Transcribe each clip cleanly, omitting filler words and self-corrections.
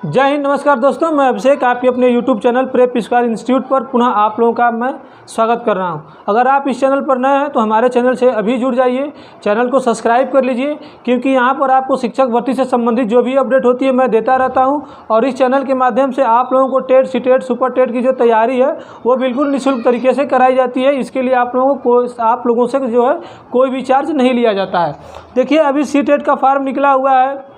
जय हिंद, नमस्कार दोस्तों। मैं अभिषेक आपके अपने YouTube channel prep square institute पर पुनः आप लोगों का मैं स्वागत कर रहा हूं। अगर आप इस चैनल पर नए हैं तो हमारे चैनल से अभी जुड़ जाइए, चैनल को सब्सक्राइब कर लीजिए, क्योंकि यहां पर आपको शिक्षक भर्ती से संबंधित जो भी अपडेट होती है मैं देता रहता हूं। और इस चैनल के माध्यम से आप लोगों को टेट, सीटेट, सुपर टेट की जो तैयारी है वो बिल्कुल निःशुल्क तरीके से कराई जाती है। इसके लिए आप लोगों से जो है कोई भी चार्ज नहीं लिया जाता है। देखिए, अभी सीटेट का फॉर्म निकला हुआ है।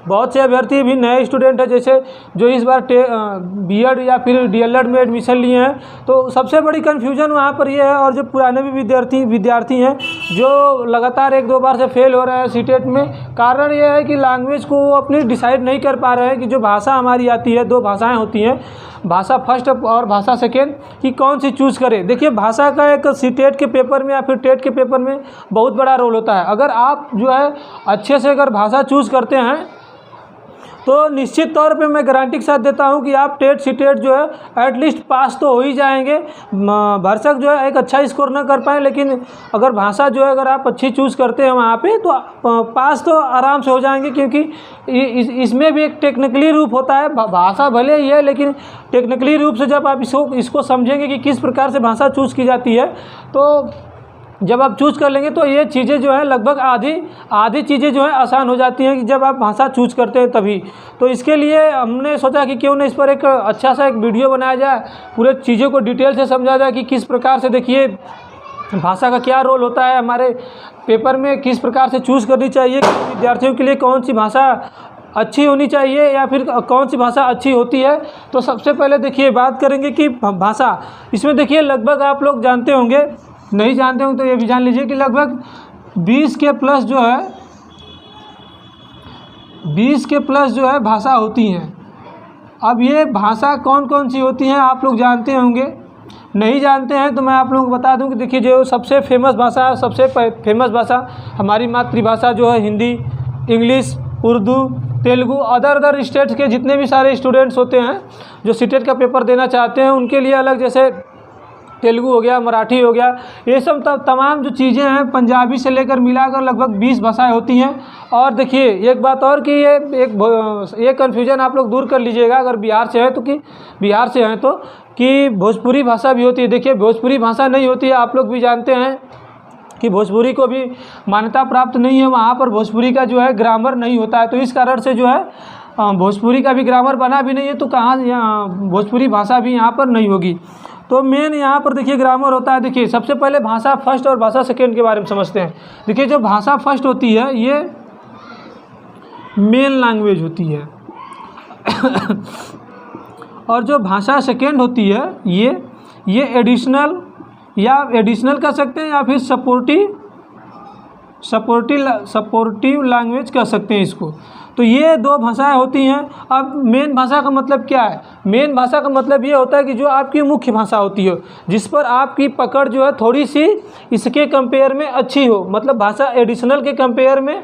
बहुत से अभ्यर्थी भी नए स्टूडेंट हैं, जैसे जो इस बार बीएड या फिर डीएलएड में एडमिशन लिए हैं, तो सबसे बड़ी कन्फ्यूजन वहाँ पर ये है। और जो पुराने भी विद्यार्थी हैं जो लगातार 1-2 बार से फेल हो रहे हैं सीटेट में, कारण ये है कि लैंग्वेज को वो अपनी डिसाइड नहीं कर पा रहे हैं कि जो भाषा हमारी आती है, 2 भाषाएँ होती हैं, भाषा फर्स्ट और भाषा सेकेंड, कि कौन सी चूज़ करें। देखिए, भाषा का एक सीटेट के पेपर में या फिर टेट के पेपर में बहुत बड़ा रोल होता है। अगर आप जो है अच्छे से अगर भाषा चूज़ करते हैं तो निश्चित तौर पे मैं गारंटी के साथ देता हूं कि आप टेट, सीटेट जो है एटलीस्ट पास तो हो ही जाएंगे। भरसक जो है एक अच्छा स्कोर ना कर पाए, लेकिन अगर भाषा जो है अगर आप अच्छी चूज़ करते हैं वहाँ पे तो पास तो आराम से हो जाएंगे, क्योंकि इसमें भी एक टेक्निकली रूप होता है। भाषा भले ही है, लेकिन टेक्निकली रूप से जब आप इसको समझेंगे कि किस प्रकार से भाषा चूज़ की जाती है, तो जब आप चूज़ कर लेंगे तो ये चीज़ें जो है लगभग आधी चीज़ें जो है आसान हो जाती हैं कि जब आप भाषा चूज़ करते हैं तभी। तो इसके लिए हमने सोचा कि क्यों ना इस पर एक अच्छा सा एक वीडियो बनाया जाए, पूरे चीज़ों को डिटेल से समझा जाए कि किस प्रकार से, देखिए, भाषा का क्या रोल होता है हमारे पेपर में, किस प्रकार से चूज़ करनी चाहिए, विद्यार्थियों के लिए कौन सी भाषा अच्छी होनी चाहिए या फिर कौन सी भाषा अच्छी होती है। तो सबसे पहले देखिए बात करेंगे कि भाषा, इसमें देखिए लगभग आप लोग जानते होंगे, नहीं जानते हो तो ये भी जान लीजिए कि लगभग 20 के प्लस जो है भाषा होती हैं। अब ये भाषा कौन कौन सी होती हैं आप लोग जानते होंगे, नहीं जानते हैं तो मैं आप लोगों को बता दूं कि देखिए, जो सबसे फेमस भाषा हमारी मातृभाषा जो है Hindi, English, Urdu, Telugu, other states के जितने भी सारे स्टूडेंट्स होते हैं जो सीटेट का पेपर देना चाहते हैं उनके लिए अलग, जैसे तेलुगु हो गया, मराठी हो गया, ये सब तमाम जो चीज़ें हैं, पंजाबी से लेकर मिलाकर लगभग 20 भाषाएं होती हैं। और देखिए एक बात और कि ये कन्फ्यूजन आप लोग दूर कर लीजिएगा अगर बिहार से हैं तो कि भोजपुरी भाषा भी होती है। देखिए, भोजपुरी भाषा नहीं होती है, आप लोग भी जानते हैं कि भोजपुरी को भी मान्यता प्राप्त नहीं है, वहाँ पर भोजपुरी का जो है ग्रामर नहीं होता है। तो इस कारण से जो है भोजपुरी का भी ग्रामर बना भी नहीं है, तो कहाँ भोजपुरी भाषा भी यहाँ पर नहीं होगी। तो मेन यहाँ पर देखिए ग्रामर होता है। देखिए, सबसे पहले भाषा फर्स्ट और भाषा सेकेंड के बारे में समझते हैं। देखिए, जो भाषा फर्स्ट होती है ये मेन लैंग्वेज होती है और जो भाषा सेकेंड होती है ये एडिशनल कह सकते हैं या फिर सपोर्टिव लैंग्वेज कह सकते हैं इसको। तो ये 2 भाषाएं होती हैं। अब मेन भाषा का मतलब क्या है? मेन भाषा का मतलब ये होता है कि जो आपकी मुख्य भाषा होती हो, जिस पर आपकी पकड़ जो है थोड़ी सी इसके कंपेयर में अच्छी हो। मतलब भाषा एडिशनल के कंपेयर में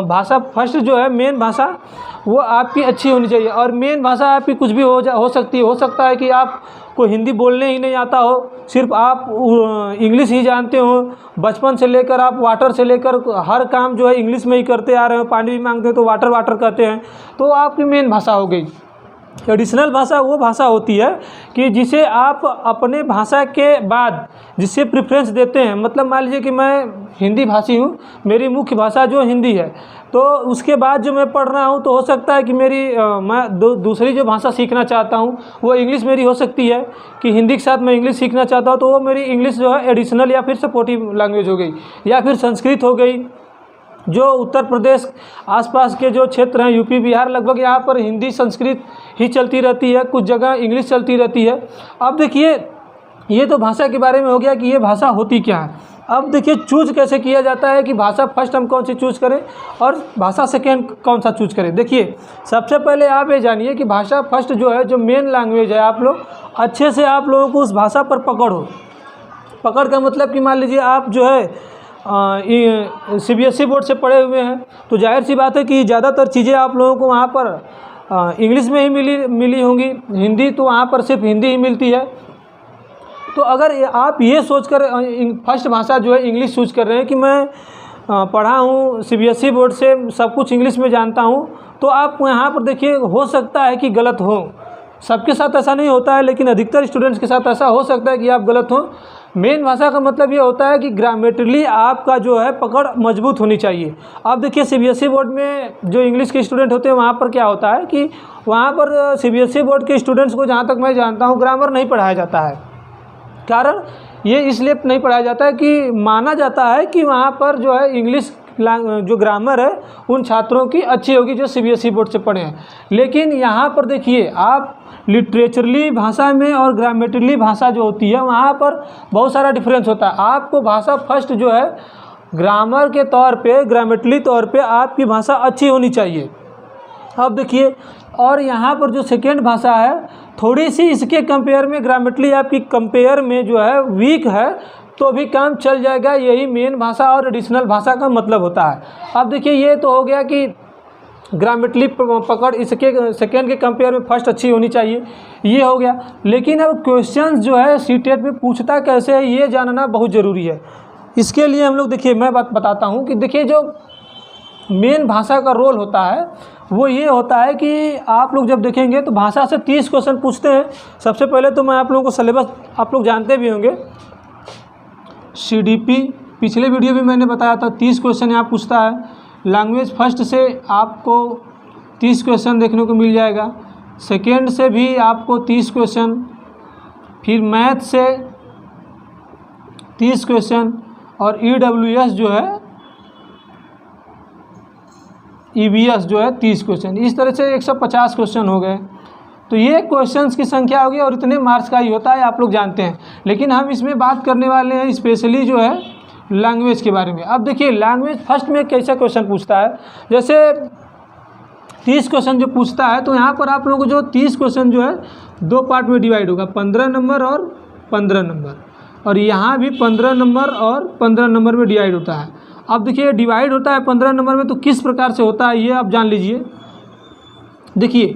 भाषा फर्स्ट जो है मेन भाषा वो आपकी अच्छी होनी चाहिए। और मेन भाषा आपकी कुछ भी हो सकता है कि आपको हिंदी बोलने ही नहीं आता हो, सिर्फ आप इंग्लिश ही जानते हो, बचपन से लेकर आप वाटर से लेकर हर काम जो है इंग्लिश में ही करते आ रहे हो, पानी भी मांगते हो तो वाटर कहते हैं, तो आपकी मेन भाषा हो गई। एडिशनल भाषा वो भाषा होती है कि जिसे आप अपने भाषा के बाद जिससे प्रेफरेंस देते हैं। मतलब मान लीजिए कि मैं हिंदी भाषी हूँ, मेरी मुख्य भाषा जो हिंदी है, तो उसके बाद जो मैं पढ़ रहा हूँ तो हो सकता है कि मैं दूसरी जो भाषा सीखना चाहता हूँ वो इंग्लिश मेरी हो सकती है, कि हिंदी के साथ मैं इंग्लिश सीखना चाहता हूँ तो वो मेरी इंग्लिश जो है एडिशनल या फिर सपोर्टिव लैंग्वेज हो गई, या फिर संस्कृत हो गई। जो उत्तर प्रदेश आसपास के जो क्षेत्र हैं, यूपी, बिहार, लगभग यहाँ पर हिंदी, संस्कृत ही चलती रहती है, कुछ जगह इंग्लिश चलती रहती है। अब देखिए, ये तो भाषा के बारे में हो गया कि ये भाषा होती क्या है। अब देखिए चूज कैसे किया जाता है कि भाषा फर्स्ट हम कौन सी चूज़ करें और भाषा सेकेंड कौन सा चूज़ करें। देखिए, सबसे पहले आप ये जानिए कि भाषा फर्स्ट जो है, जो मेन लैंग्वेज है, आप लोग अच्छे से आप लोगों को उस भाषा पर पकड़ का मतलब कि मान लीजिए आप जो है CBSE बोर्ड से पढ़े हुए हैं, तो जाहिर सी बात है कि ज़्यादातर चीज़ें आप लोगों को वहाँ पर इंग्लिश में ही मिली होंगी। हिंदी तो वहाँ पर सिर्फ हिंदी ही मिलती है। तो अगर आप ये सोचकर फर्स्ट भाषा जो है इंग्लिश चूज कर रहे हैं कि मैं पढ़ा हूँ सीबीएसई बोर्ड से, सब कुछ इंग्लिश में जानता हूँ, तो आप यहाँ पर देखिए हो सकता है कि गलत हो। सबके साथ ऐसा नहीं होता है, लेकिन अधिकतर स्टूडेंट्स के साथ ऐसा हो सकता है कि आप गलत हो। मेन भाषा का मतलब ये होता है कि ग्रामेटिकली आपका जो है पकड़ मजबूत होनी चाहिए। अब देखिए सीबीएसई बोर्ड में जो इंग्लिश के स्टूडेंट होते हैं, वहाँ पर क्या होता है कि वहाँ पर सीबीएसई बोर्ड के स्टूडेंट्स को, जहाँ तक मैं जानता हूँ, ग्रामर नहीं पढ़ाया जाता है। कारण ये इसलिए नहीं पढ़ाया जाता है कि माना जाता है कि वहाँ पर जो है इंग्लिश जो ग्रामर है उन छात्रों की अच्छी होगी जो सीबीएसई बोर्ड से पढ़े हैं। लेकिन यहाँ पर देखिए, आप लिटरेचरली भाषा में और ग्रामेटिकली भाषा जो होती है, वहाँ पर बहुत सारा डिफरेंस होता है। आपको भाषा फर्स्ट जो है ग्रामर के तौर पे, ग्रामेटिकली तौर पे आपकी भाषा अच्छी होनी चाहिए। अब देखिए, और यहाँ पर जो सेकेंड भाषा है, थोड़ी सी इसके कंपेयर में ग्रामेटिकली आपकी कंपेयर में जो है वीक है, तो भी काम चल जाएगा। यही मेन भाषा और एडिशनल भाषा का मतलब होता है। अब देखिए, ये तो हो गया कि ग्रामेटिकली पकड़ इसके सेकेंड के कंपेयर में फर्स्ट अच्छी होनी चाहिए, ये हो गया। लेकिन अब क्वेश्चंस जो है सीटेट में पूछता कैसे है, ये जानना बहुत ज़रूरी है। इसके लिए हम लोग देखिए, मैं बात बताता हूँ कि देखिए, जो मेन भाषा का रोल होता है वो ये होता है कि आप लोग जब देखेंगे तो भाषा से 30 क्वेश्चन पूछते हैं। सबसे पहले तो मैं आप लोगों को सिलेबस, आप लोग जानते भी होंगे, सीडीपी पिछले वीडियो में मैंने बताया था, 30 क्वेश्चन यहाँ पूछता है। लैंग्वेज फर्स्ट से आपको 30 क्वेश्चन देखने को मिल जाएगा, सेकेंड से भी आपको 30 क्वेश्चन, फिर मैथ से 30 क्वेश्चन, और ईडब्ल्यूएस जो है, ईवीएस जो है 30 क्वेश्चन। इस तरह से 150 क्वेश्चन हो गए। तो ये क्वेश्चंस की संख्या होगी और इतने मार्क्स का ही होता है, आप लोग जानते हैं। लेकिन हम इसमें बात करने वाले हैं स्पेशली जो है लैंग्वेज के बारे में। अब देखिए, लैंग्वेज फर्स्ट में कैसा क्वेश्चन पूछता है, जैसे 30 क्वेश्चन जो पूछता है, तो यहाँ पर आप लोगों को जो 30 क्वेश्चन जो है 2 पार्ट में डिवाइड होगा, 15 नंबर और 15 नंबर, और यहाँ भी 15 नंबर और 15 नंबर में डिवाइड होता है। अब देखिए, डिवाइड होता है 15 नंबर में, तो किस प्रकार से होता है ये आप जान लीजिए। देखिए,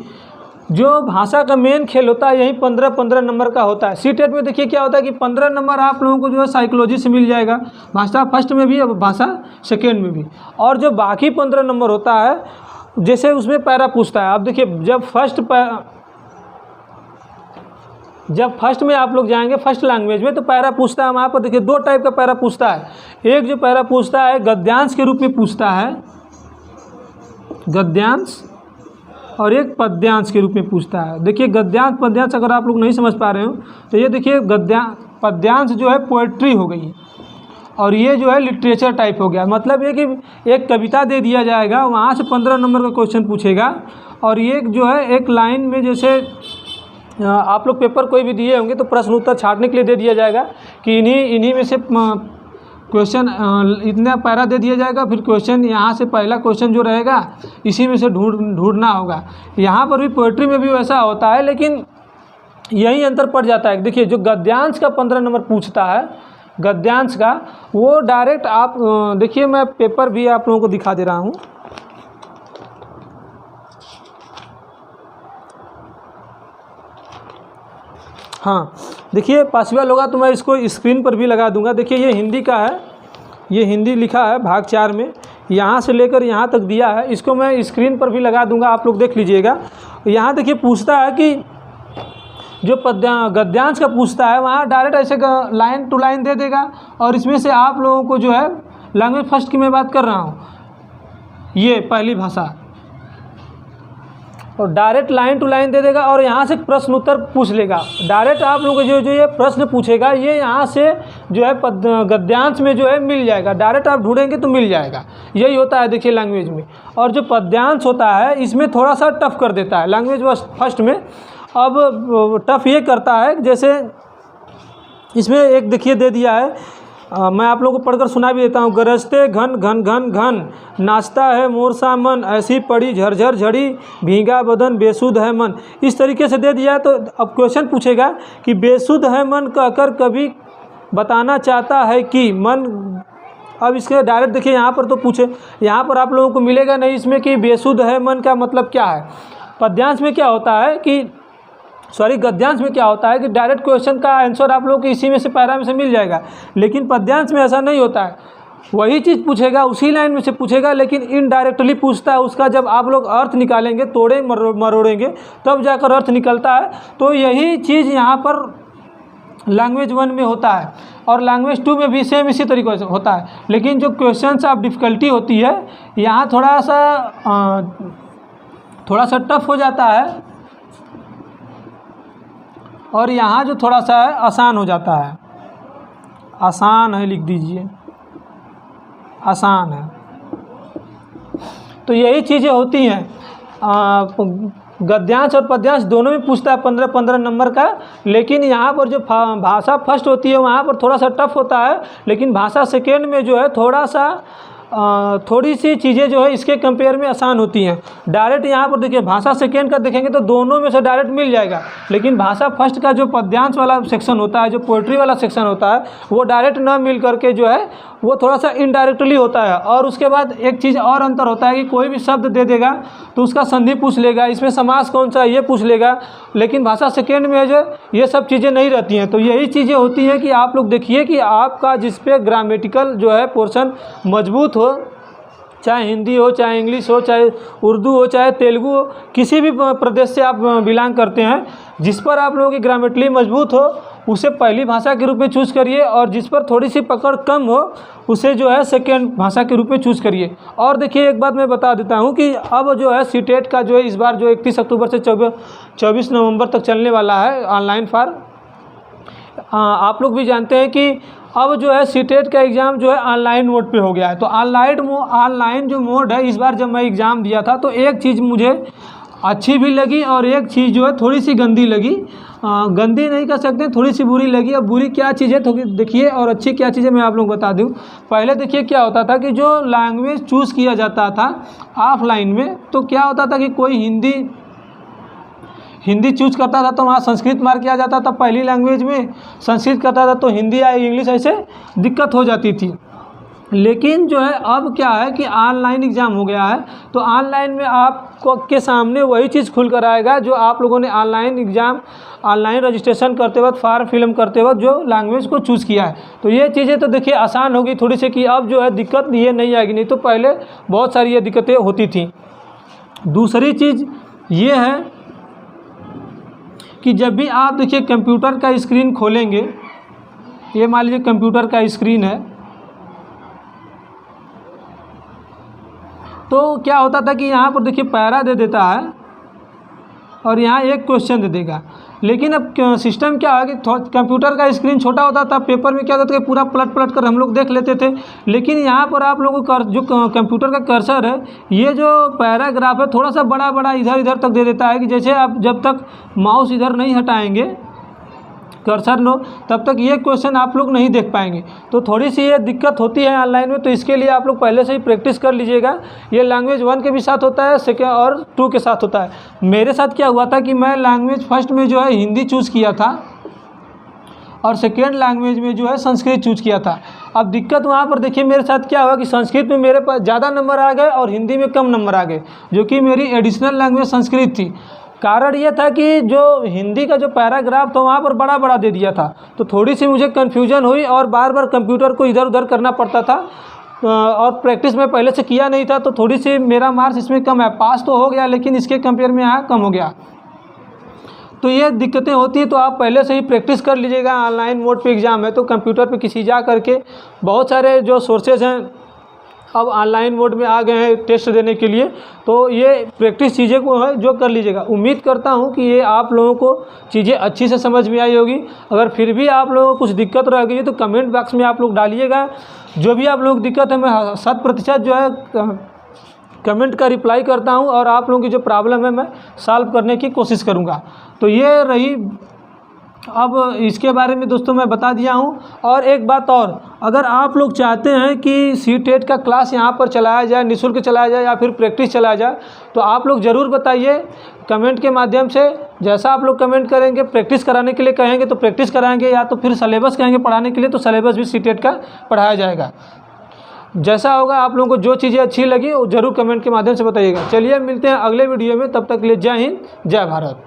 जो भाषा का मेन खेल होता है यही 15-15 नंबर का होता है। सीटेट में देखिए क्या होता है कि 15 नंबर आप लोगों को जो है साइकोलॉजी से मिल जाएगा, भाषा फर्स्ट में भी और भाषा सेकेंड में भी। और जो बाकी 15 नंबर होता है, जैसे उसमें पैरा पूछता है। अब देखिए, जब फर्स्ट में आप लोग जाएंगे, फर्स्ट लैंग्वेज में, तो पैरा पूछता है। वहाँ पर देखिए 2 टाइप का पैरा पूछता है। एक जो पैरा पूछता है गद्यांश के रूप में पूछता है, गद्यांश, और एक पद्यांश के रूप में पूछता है। देखिए, गद्यांश पद्यांश अगर आप लोग नहीं समझ पा रहे हो तो ये देखिए, पद्यांश जो है पोएट्री हो गई, और ये जो है लिटरेचर टाइप हो गया। मतलब ये कि एक कविता दे दिया जाएगा, वहाँ से 15 नंबर का क्वेश्चन पूछेगा, और ये जो है एक लाइन में, जैसे आप लोग पेपर कोई भी दिए होंगे तो प्रश्न उत्तर छाटने के लिए दे दिया जाएगा कि इन्हीं में से क्वेश्चन इतना पैरा दे दिया जाएगा, फिर क्वेश्चन यहाँ से पहला क्वेश्चन जो रहेगा इसी में से ढूंढना होगा। यहाँ पर भी पोएट्री में भी वैसा होता है, लेकिन यही अंतर पड़ जाता है। देखिए, जो गद्यांश का 15 नंबर पूछता है, गद्यांश का, वो डायरेक्ट आप देखिए, मैं पेपर भी आप लोगों को दिखा दे रहा हूँ। हाँ, देखिए पॉसिबल होगा तो मैं इसको स्क्रीन पर भी लगा दूंगा। देखिए, ये हिंदी का है, ये हिंदी लिखा है भाग 4 में, यहाँ से लेकर यहाँ तक दिया है। इसको मैं स्क्रीन पर भी लगा दूंगा, आप लोग देख लीजिएगा। यहाँ देखिए पूछता है कि जो गद्यांश का पूछता है, वहाँ डायरेक्ट ऐसे लाइन टू लाइन दे देगा, और इसमें से आप लोगों को जो है लैंग्वेज फर्स्ट की मैं बात कर रहा हूँ, ये पहली भाषा, और डायरेक्ट लाइन टू लाइन दे देगा, और यहाँ से प्रश्न उत्तर पूछ लेगा। डायरेक्ट आप लोगों को जो ये प्रश्न पूछेगा, ये यहाँ से जो है गद्यांश में जो है मिल जाएगा। डायरेक्ट आप ढूंढेंगे तो मिल जाएगा। यही होता है देखिए लैंग्वेज में। और जो पद्यांश होता है, इसमें थोड़ा सा टफ कर देता है लैंग्वेज फर्स्ट में। अब टफ ये करता है, जैसे इसमें एक देखिए दे दिया है, मैं आप लोगों को पढ़कर सुना भी देता हूँ। गरजते घन घन घन घन, नाचता है मोर सा मन, ऐसी पड़ी झरझर झड़ी, भीगा बदन बेसुध है मन। इस तरीके से दे दिया है। तो अब क्वेश्चन पूछेगा कि बेसुध है मन कहकर कभी बताना चाहता है कि मन। अब इसके डायरेक्ट देखिए, यहाँ पर तो पूछे, यहाँ पर आप लोगों को मिलेगा नहीं इसमें कि बेसुध है मन का मतलब क्या है। पद्यांश में क्या होता है कि गद्यांश में क्या होता है कि डायरेक्ट क्वेश्चन का आंसर आप लोगों को इसी में से पैरा में से मिल जाएगा। लेकिन पद्यांश में ऐसा नहीं होता है। वही चीज़ पूछेगा, उसी लाइन में से पूछेगा, लेकिन इनडायरेक्टली पूछता है उसका। जब आप लोग अर्थ निकालेंगे, तोड़े मरोड़ेंगे, तब जाकर अर्थ निकलता है। तो यही चीज़ यहाँ पर लैंग्वेज 1 में होता है और लैंग्वेज 2 में भी सेम इसी तरीके से होता है। लेकिन जो क्वेश्चंस ऑफ डिफ़िकल्टी होती है यहाँ थोड़ा सा टफ हो जाता है, और यहाँ जो थोड़ा सा है आसान हो जाता है। आसान है, लिख दीजिए, आसान है। तो यही चीज़ें होती हैं। गद्यांश और पद्यांश दोनों में पूछता है 15-15 नंबर का, लेकिन यहाँ पर जो भाषा फर्स्ट होती है वहाँ पर थोड़ा सा टफ होता है, लेकिन भाषा सेकेंड में जो है थोड़ी सी चीज़ें जो है इसके कंपेयर में आसान होती हैं। डायरेक्ट यहाँ पर देखिए भाषा सेकेंड का देखेंगे तो दोनों में से डायरेक्ट मिल जाएगा, लेकिन भाषा फर्स्ट का जो पद्यांश वाला सेक्शन होता है, जो पोइट्री वाला सेक्शन होता है, वो डायरेक्ट ना मिल करके जो है वो थोड़ा सा इनडायरेक्टली होता है। और उसके बाद एक चीज़ और अंतर होता है कि कोई भी शब्द दे देगा तो उसका संधि पूछ लेगा, इसमें समास कौन सा है ये पूछ लेगा, लेकिन भाषा सेकेंड में जो ये सब चीज़ें नहीं रहती हैं। तो यही चीज़ें होती हैं कि आप लोग देखिए कि आपका जिस पे ग्रामेटिकल जो है पोर्शन मजबूत हो, चाहे हिंदी हो, चाहे इंग्लिश हो, चाहे उर्दू हो, चाहे तेलुगु हो, किसी भी प्रदेश से आप बिलोंग करते हैं, जिस पर आप लोगों की ग्रामेटिकली मजबूत हो उसे पहली भाषा के रूप में चूज़ करिए, और जिस पर थोड़ी सी पकड़ कम हो उसे जो है सेकेंड भाषा के रूप में चूज़ करिए। और देखिए एक बात मैं बता देता हूँ कि अब जो है सीटेट का जो है इस बार जो 31 अक्टूबर से 24 नवंबर तक चलने वाला है ऑनलाइन फॉर। आप लोग भी जानते हैं कि अब जो है सीटेट का एग्ज़ाम जो है ऑनलाइन मोड पे हो गया है। तो ऑनलाइन जो मोड है, इस बार जब मैं एग्ज़ाम दिया था तो एक चीज़ मुझे अच्छी भी लगी और एक चीज़ जो है थोड़ी सी गंदी लगी। गंदी नहीं कह सकते, थोड़ी सी बुरी लगी। अब बुरी क्या चीज़ है तो देखिए, और अच्छी क्या चीज़ है मैं आप लोग बता दूं। पहले देखिए क्या होता था कि जो लैंग्वेज चूज़ किया जाता था ऑफलाइन में, तो क्या होता था कि कोई हिंदी चूज करता था तो वहाँ संस्कृत मार किया जाता था, पहली लैंग्वेज में संस्कृत करता था तो हिंदी या इंग्लिश, ऐसे दिक्कत हो जाती थी। लेकिन जो है अब क्या है कि ऑनलाइन एग्ज़ाम हो गया है, तो ऑनलाइन में आपको के सामने वही चीज़ खुल कर आएगा जो आप लोगों ने ऑनलाइन रजिस्ट्रेशन करते वक्त, फॉर्म फिलअप करते वक्त जो लैंग्वेज को चूज़ किया है। तो ये चीज़ें तो देखिए आसान होगी थोड़ी सी, कि अब जो है दिक्कत ये नहीं आएगी, नहीं तो पहले बहुत सारी ये दिक्कतें होती थी। दूसरी चीज़ ये है कि जब भी आप देखिए कंप्यूटर का स्क्रीन खोलेंगे, ये मान लीजिए कंप्यूटर का स्क्रीन है, तो क्या होता था कि यहाँ पर देखिए पैरा दे देता है और यहाँ एक क्वेश्चन दे देगा। लेकिन अब सिस्टम क्या है कि कंप्यूटर का स्क्रीन छोटा होता था, पेपर में क्या होता था कि पूरा पलट कर हम लोग देख लेते थे। लेकिन यहाँ पर आप लोगों का जो कंप्यूटर का कर्सर है, ये जो पैराग्राफ है थोड़ा सा बड़ा इधर तक दे देता है, कि जैसे आप जब तक माउस इधर नहीं हटाएंगे कर्सर नो, तब तक ये क्वेश्चन आप लोग नहीं देख पाएंगे। तो थोड़ी सी ये दिक्कत होती है ऑनलाइन में, तो इसके लिए आप लोग पहले से ही प्रैक्टिस कर लीजिएगा। ये लैंग्वेज 1 के भी साथ होता है, सेकेंड और 2 के साथ होता है। मेरे साथ क्या हुआ था कि मैं लैंग्वेज फर्स्ट में जो है हिंदी चूज़ किया था और सेकेंड लैंग्वेज में जो है संस्कृत चूज़ किया था। अब दिक्कत वहाँ पर देखिए मेरे साथ क्या हुआ कि संस्कृत में मेरे पास ज़्यादा नंबर आ गए और हिंदी में कम नंबर आ गए, जो कि मेरी एडिशनल लैंग्वेज संस्कृत थी। कारण ये था कि जो हिंदी का जो पैराग्राफ था वहाँ पर बड़ा दे दिया था, तो थोड़ी सी मुझे कन्फ्यूजन हुई और बार कंप्यूटर को इधर उधर करना पड़ता था, और प्रैक्टिस में पहले से किया नहीं था, तो थोड़ी सी मेरा मार्क्स इसमें कम है। पास तो हो गया लेकिन इसके कंपेयर में यहाँ कम हो गया। तो ये दिक्कतें होती हैं, तो आप पहले से ही प्रैक्टिस कर लीजिएगा। ऑनलाइन मोड पे एग्ज़ाम है तो कंप्यूटर पे किसी जा करके बहुत सारे जो सोर्सेज हैं अब ऑनलाइन मोड में आ गए हैं टेस्ट देने के लिए, तो ये प्रैक्टिस चीज़ें को है जो कर लीजिएगा। उम्मीद करता हूँ कि ये आप लोगों को चीज़ें अच्छी से समझ में आई होगी। अगर फिर भी आप लोगों को कुछ दिक्कत रह गई है तो कमेंट बॉक्स में आप लोग डालिएगा। जो भी आप लोगों को दिक्कत है मैं 100% जो है कमेंट का रिप्लाई करता हूँ, और आप लोगों की जो प्रॉब्लम है मैं सॉल्व करने की कोशिश करूँगा। तो ये रही, अब इसके बारे में दोस्तों मैं बता दिया हूँ। और एक बात और, अगर आप लोग चाहते हैं कि सीटेट का क्लास यहाँ पर चलाया जाए, निःशुल्क चलाया जाए या फिर प्रैक्टिस चलाया जाए, तो आप लोग ज़रूर बताइए कमेंट के माध्यम से। जैसा आप लोग कमेंट करेंगे, प्रैक्टिस कराने के लिए कहेंगे तो प्रैक्टिस कराएंगे, या तो फिर सिलेबस कहेंगे पढ़ाने के लिए तो सिलेबस भी सीटेट का पढ़ाया जाएगा। जैसा होगा आप लोगों को जो चीज़ें अच्छी लगी वो ज़रूर कमेंट के माध्यम से बताइएगा। चलिए मिलते हैं अगले वीडियो में, तब तक के लिए जय हिंद, जय भारत।